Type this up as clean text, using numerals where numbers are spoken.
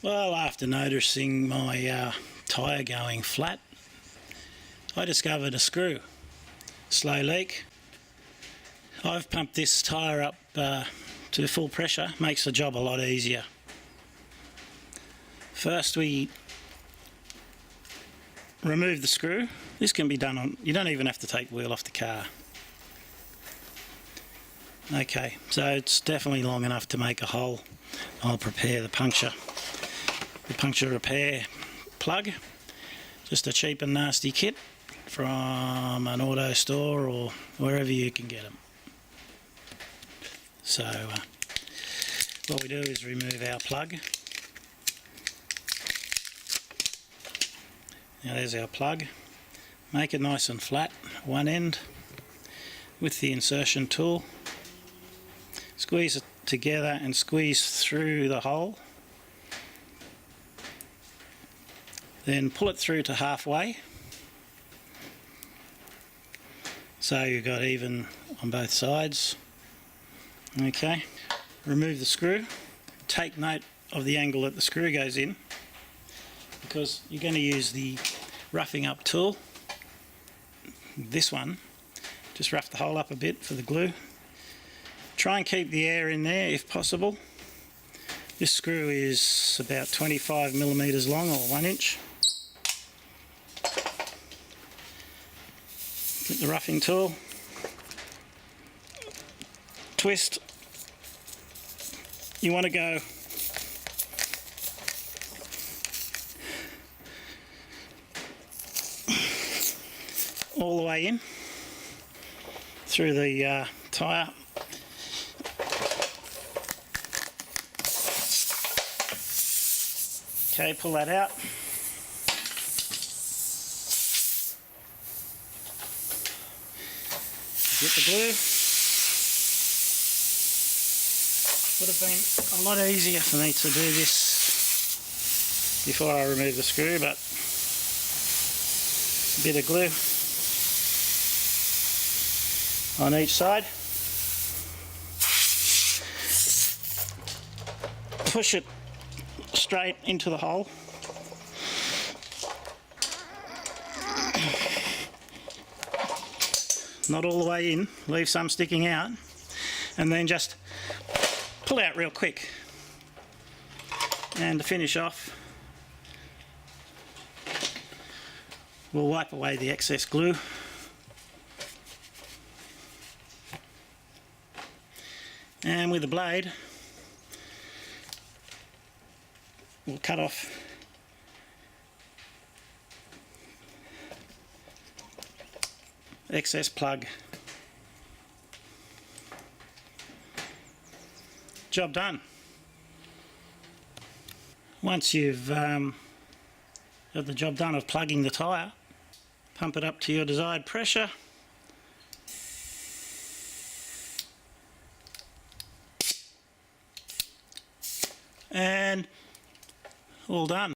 Well, after noticing my tyre going flat, I discovered a screw. Slow leak. I've pumped this tyre up to full pressure, makes the job a lot easier. First we remove the screw. This can be done on, you don't even have to take the wheel off the car. Okay, so it's definitely long enough to make a hole. I'll prepare the puncture repair plug. Just a cheap and nasty kit from an auto store or wherever you can get them. So what we do is remove our plug. Now there's our plug. Make it nice and flat, one end, with the insertion tool. Squeeze it together and squeeze through the hole. Then pull it through to halfway, so you've got even on both sides. Okay, remove the screw. Take note of the angle that the screw goes in, because you're going to use the roughing up tool. This one, just rough the hole up a bit for the glue. Try and keep the air in there if possible. This screw is about 25mm long, or 1 inch. Get the roughing tool, twist. You want to go all the way in through the tyre. Okay, pull that out. Get the glue. Would have been a lot easier for me to do this before I remove the screw, but a bit of glue on each side. Push it straight into the hole. Not all the way in, leave some sticking out, and then just pull out real quick. And to finish off, we'll wipe away the excess glue. And with the blade, we'll cut off excess plug. Job done. Once you've got the job done of plugging the tyre, pump it up to your desired pressure. And all done.